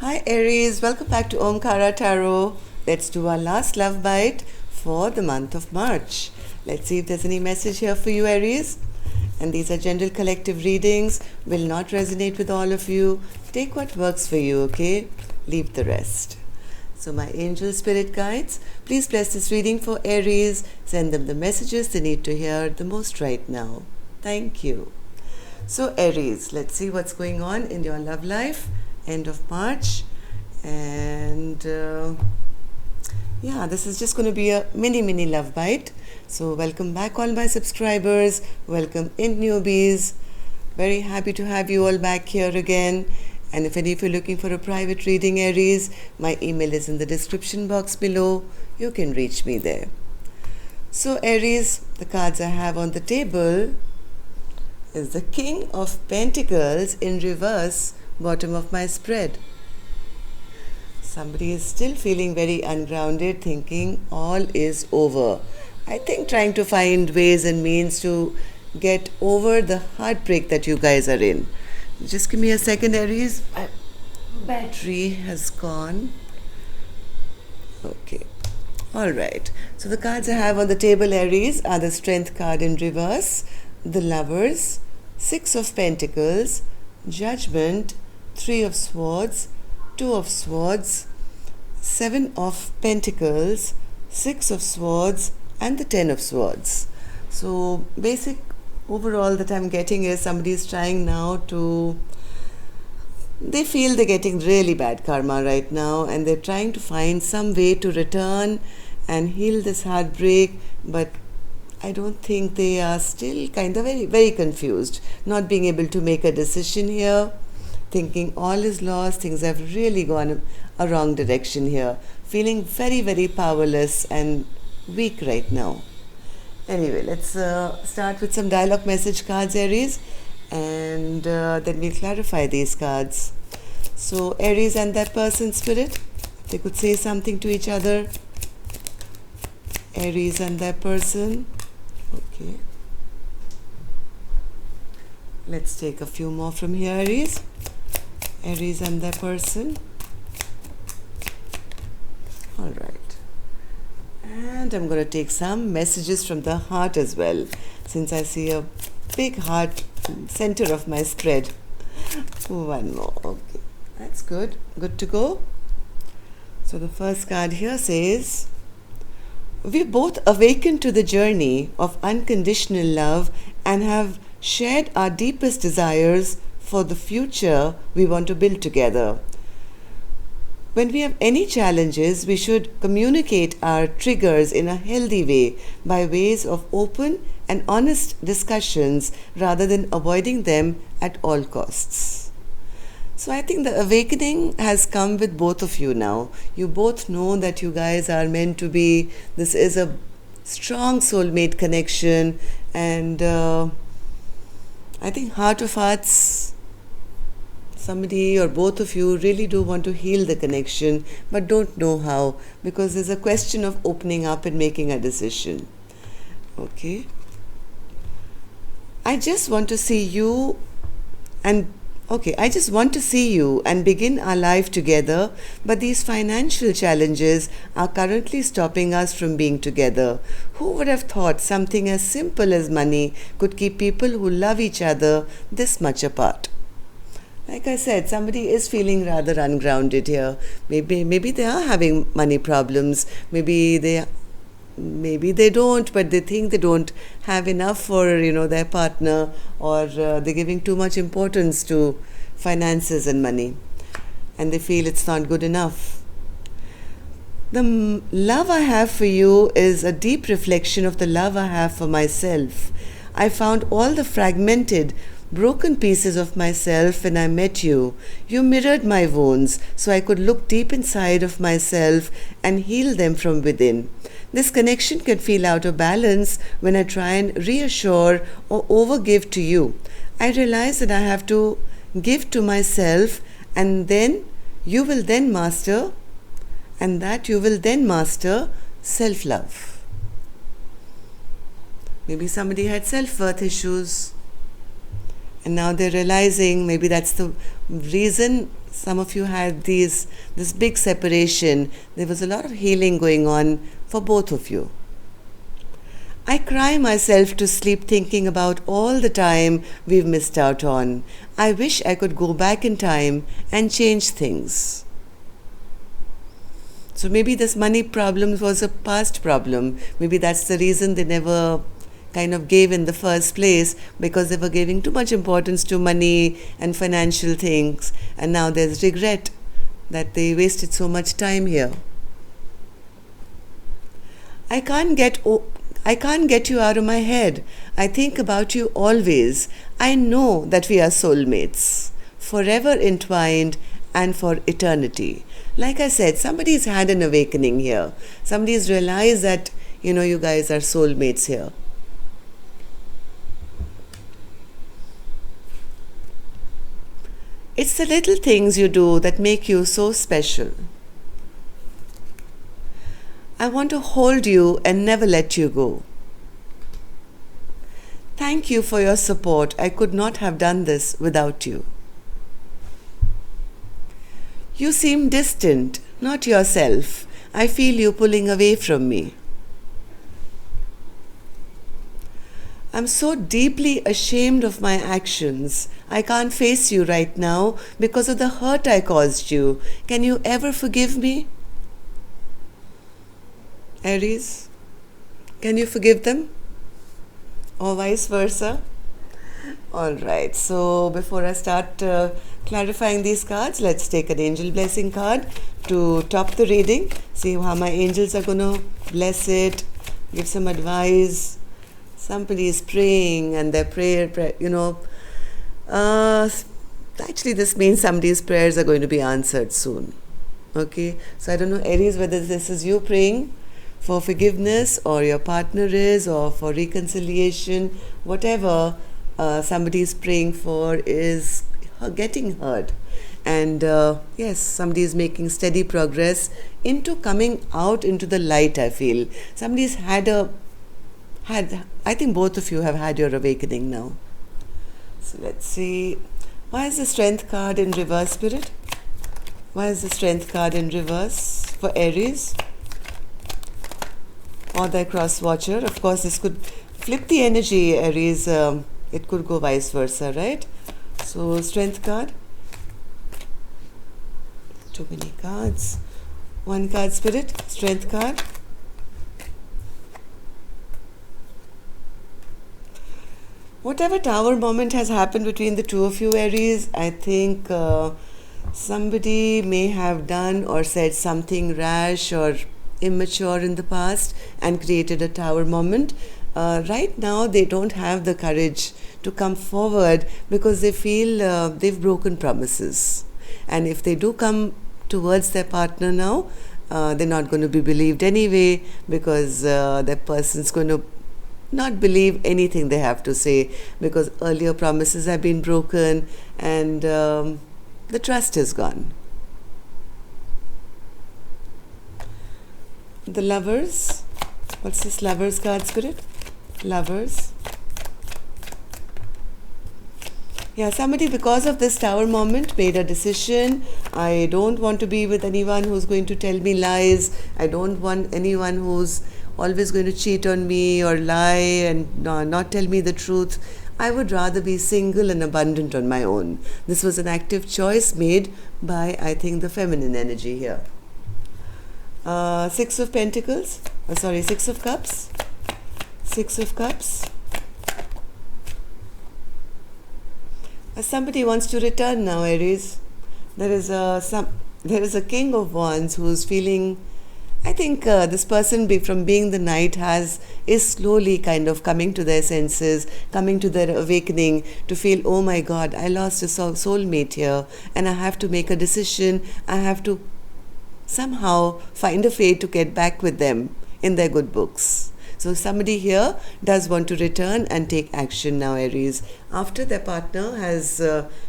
Hi Aries, welcome back to Omkara Tarot. Let's do our last love bite for the month of March. Let's see if there's any message here for you, Aries. And these are general collective readings, will not resonate with all of you. Take what works for you, okay? Leave the rest. So my angel spirit guides, please bless this reading for Aries. Send them the messages they need to hear the most right now. Thank you. So Aries, let's see what's going on in your love life. End of March, and this is just going to be a mini love bite. So welcome back all my subscribers, welcome in newbies. Very happy to have you all back here again. And if any of you are looking for a private reading, Aries, my email is in the description box below. You can reach me there. So Aries, the cards I have on the table is the King of Pentacles in reverse, bottom of my spread. Somebody is still feeling very ungrounded, thinking all is over. I think trying to find ways and means to get over the heartbreak that you guys are in. Just give me a second, Aries. My battery has gone. Okay. Alright. So the cards I have on the table, Aries, are the Strength card in reverse, the Lovers, Six of Pentacles, Judgment, Three of Swords, Two of Swords, Seven of Pentacles, Six of Swords, and the Ten of Swords. So basic overall that I'm getting is somebody is trying now to, they feel they're getting really bad karma right now, and they're trying to find some way to return and heal this heartbreak, but I don't think they are still kind of very confused, not being able to make a decision here, thinking all is lost, things have really gone a wrong direction here, feeling very powerless and weak right now. Anyway, let's start with some dialogue message cards, Aries, and then we'll clarify these cards. So Aries and that person, spirit, they could say something to each other. Aries and that person. Okay. Let's take a few more from here, Aries. Aries and their person. Alright. And I'm going to take some messages from the heart as well, since I see a big heart center of my spread. One more. Okay. That's good. Good to go. So the first card here says, we both awakened to the journey of unconditional love and have shared our deepest desires for the future we want to build together. When we have any challenges, we should communicate our triggers in a healthy way by ways of open and honest discussions rather than avoiding them at all costs. So I think the awakening has come with both of you now. You both know that you guys are meant to be, this is a strong soulmate connection, and I think heart of hearts, somebody or both of you really do want to heal the connection but don't know how, because there's a question of opening up and making a decision. Okay. I just want to see you and begin our life together, but these financial challenges are currently stopping us from being together. Who would have thought something as simple as money could keep people who love each other this much apart? Like I said, somebody is feeling rather ungrounded here. Maybe they are having money problems. Maybe they don't, but they think they don't have enough for their partner, or they're giving too much importance to finances and money, and they feel it's not good enough. The love I have for you is a deep reflection of the love I have for myself. I found all the fragmented, broken pieces of myself when I met you. You mirrored my wounds so I could look deep inside of myself and heal them from within. This connection can feel out of balance when I try and reassure or overgive to you. I realize that I have to give to myself, and then you will then master self-love. Maybe somebody had self-worth issues, and now they're realizing maybe that's the reason some of you had this big separation. There was a lot of healing going on for both of you. I cry myself to sleep thinking about all the time we've missed out on. I wish I could go back in time and change things. So maybe this money problem was a past problem. Maybe that's the reason they never kind of gave in the first place, because they were giving too much importance to money and financial things, and now there's regret that they wasted so much time here. I can't get you out of my head. I think about you always. I know that we are soulmates, forever entwined and for eternity. Like I said, somebody's had an awakening here. Somebody's realized that, you guys are soulmates here. It's the little things you do that make you so special. I want to hold you and never let you go. Thank you for your support. I could not have done this without you. You seem distant, not yourself. I feel you pulling away from me. I'm so deeply ashamed of my actions. I can't face you right now because of the hurt I caused you. Can you ever forgive me? Aries, can you forgive them? Or vice versa? Alright, so before I start clarifying these cards, let's take an angel blessing card to top the reading. See how my angels are going to bless it, give some advice. Somebody is praying and their actually this means somebody's prayers are going to be answered soon. Okay, so I don't know, Aries, whether this is you praying for forgiveness, or your partner is, or for reconciliation. Whatever somebody is praying for is getting heard. And yes, somebody is making steady progress into coming out into the light, I feel. Somebody's I think both of you have had your awakening now. So let's see. Why is the Strength card in reverse, Spirit? Why is the Strength card in reverse for Aries? Or the Cross Watcher. Of course, this could flip the energy, Aries. It could go vice versa, right? So, Strength card. Too many cards. One card, Spirit. Strength card. Whatever tower moment has happened between the two of you, Aries, I think somebody may have done or said something rash or immature in the past and created a tower moment. Right now, they don't have the courage to come forward because they feel they've broken promises. And if they do come towards their partner now, they're not going to be believed anyway, because that person's going to not believe anything they have to say, because earlier promises have been broken and the trust is gone. The Lovers. What's this Lovers card, Spirit? Lovers. Yeah, somebody, because of this tower moment, made a decision. I don't want to be with anyone who's going to tell me lies. I don't want anyone who's always going to cheat on me or lie and not tell me the truth. I would rather be single and abundant on my own. This was an active choice made by, I think, the feminine energy here. Six of Pentacles. Six of Cups. Six of Cups. Somebody wants to return now, Aries. There is a King of Wands who's feeling. I think this person, from being the Knight, is slowly kind of coming to their senses, coming to their awakening, to feel, oh my God, I lost a soulmate here, and I have to make a decision. I have to somehow find a way to get back with them in their good books. So somebody here does want to return and take action now, Aries, after their partner has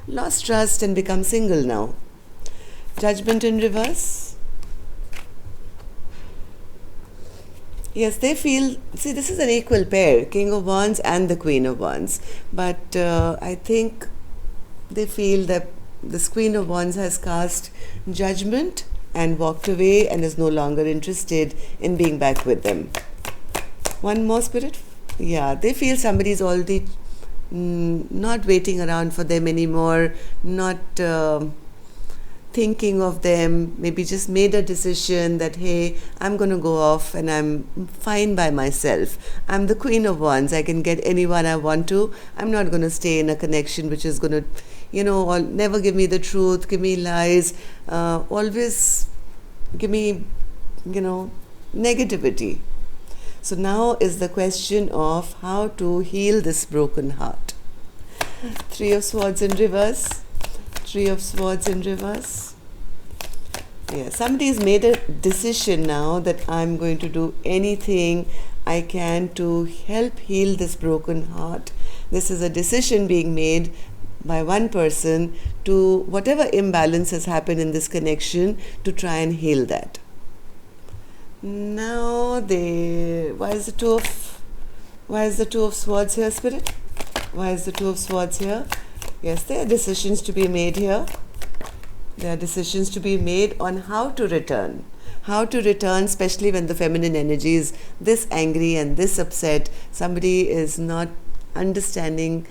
lost trust and become single now. Judgment in reverse. Yes, they feel, see, this is an equal pair, King of Wands and the Queen of Wands. But I think they feel that this Queen of Wands has cast judgment and walked away and is no longer interested in being back with them. One more, Spirit. Yeah, they feel somebody's already not waiting around for them anymore, not thinking of them, maybe just made a decision that, hey, I'm going to go off and I'm fine by myself. I'm the Queen of Wands. I can get anyone I want to. I'm not going to stay in a connection which is going to, never give me the truth, give me lies, always give me, negativity. So now is the question of how to heal this broken heart. Three of Swords in reverse. Three of Swords in reverse. Yeah, somebody's made a decision now that I'm going to do anything I can to help heal this broken heart. This is a decision being made by one person to whatever imbalance has happened in this connection to try and heal that. Now why is the Two of Swords here, Spirit? Why is the Two of Swords here? Yes, there are decisions to be made here. There are decisions to be made on how to return. How to return, especially when the feminine energy is this angry and this upset. Somebody is not understanding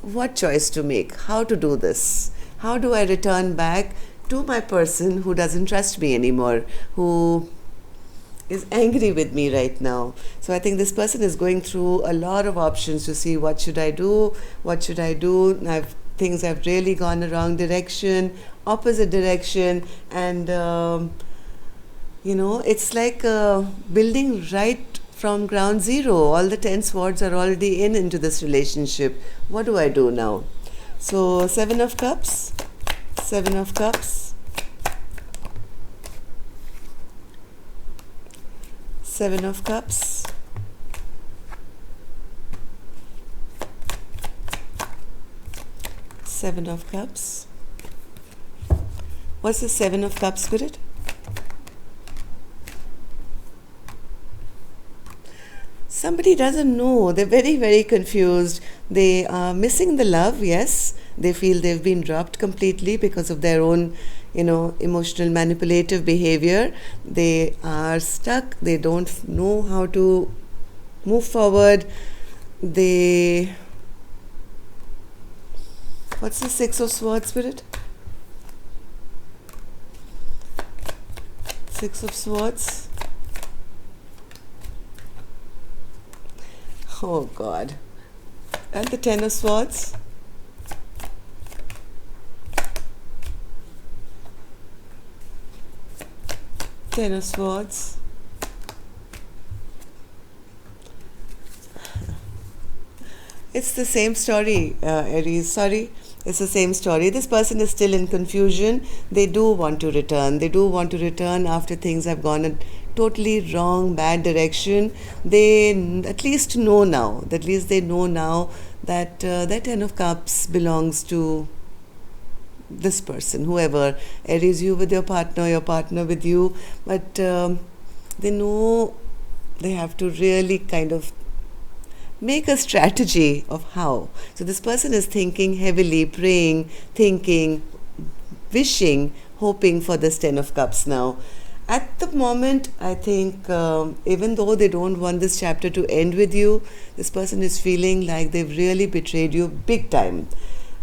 what choice to make, how to do this. How do I return back to my person who doesn't trust me anymore, who is angry with me right now? So I think this person is going through a lot of options to see what should I do, things have really gone the wrong direction, opposite direction, and it's like building right from ground zero. All the 10 swords are already into this relationship. What do I do now? So Seven of Cups, Seven of Cups, Seven of Cups, Seven of Cups. What's the Seven of Cups, Spirit? Somebody doesn't know. They're very, very confused. They are missing the love, yes. They feel they've been dropped completely because of their own, emotional manipulative behavior. They are stuck. They don't know how to move forward. What's the Six of Swords, Spirit? Six of Swords. Oh God. And the Ten of Swords. Ten of Swords. It's the same story, Aries. Sorry. It's the same story. This person is still in confusion. They do want to return. They do want to return after things have gone a totally wrong, bad direction. They at least know now. At least they know now that that Ten of Cups belongs to this person, whoever. Aries, you with your partner with you. But they know they have to really kind of make a strategy of how. So this person is thinking heavily, praying, thinking, wishing, hoping for this Ten of Cups now. At the moment, I think even though they don't want this chapter to end with you, this person is feeling like they've really betrayed you big time.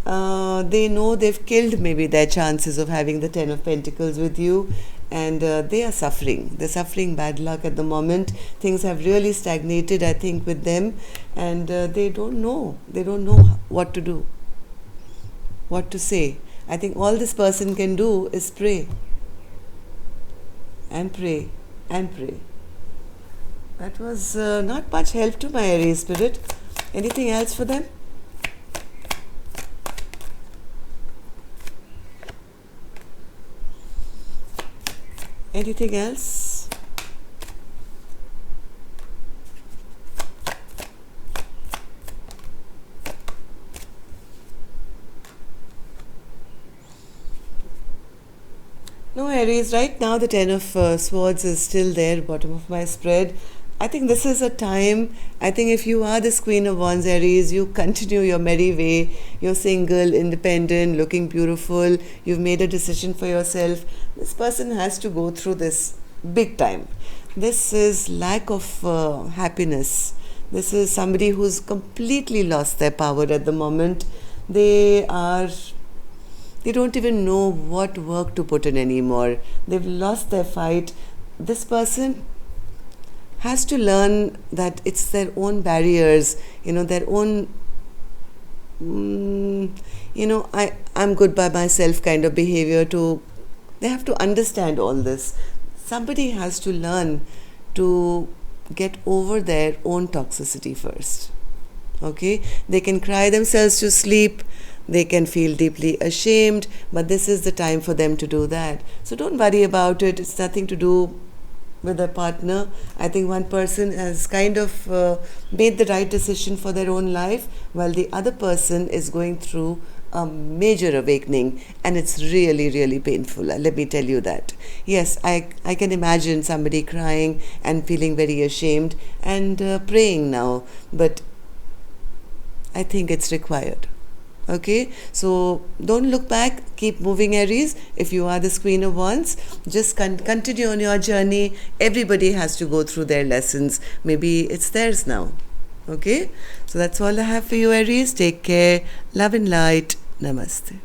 They know they've killed maybe their chances of having the Ten of Pentacles with you, and they are suffering. They're suffering bad luck at the moment. Things have really stagnated, I think, with them, and they don't know. They don't know what to do, what to say. I think all this person can do is pray and pray and pray. That was not much help to my Aries, Spirit. Anything else for them? Anything else? No, Aries, right now the Ten of Swords is still there, bottom of my spread. I think this is a time, I think if you are this Queen of Wands, Aries, you continue your merry way. You're single, independent, looking beautiful. You've made a decision for yourself. This person has to go through this big time. This is lack of happiness. This is somebody who's completely lost their power at the moment. They don't even know what work to put in anymore. They've lost their fight. This person has to learn that it's their own barriers, their own, I'm good by myself kind of behavior. They have to understand all this. Somebody has to learn to get over their own toxicity first. Okay? They can cry themselves to sleep. They can feel deeply ashamed, but this is the time for them to do that. So don't worry about it. It's nothing to do with a partner. I think one person has kind of made the right decision for their own life, while the other person is going through a major awakening, and it's really, really painful. Let me tell you that. Yes, I can imagine somebody crying and feeling very ashamed and praying now, but I think it's required. Okay, so don't look back, keep moving, Aries. If you are this Queen of Wands, just continue on your journey. Everybody has to go through their lessons. Maybe it's theirs now. Okay, so that's all I have for you, Aries. Take care, love and light. Namaste.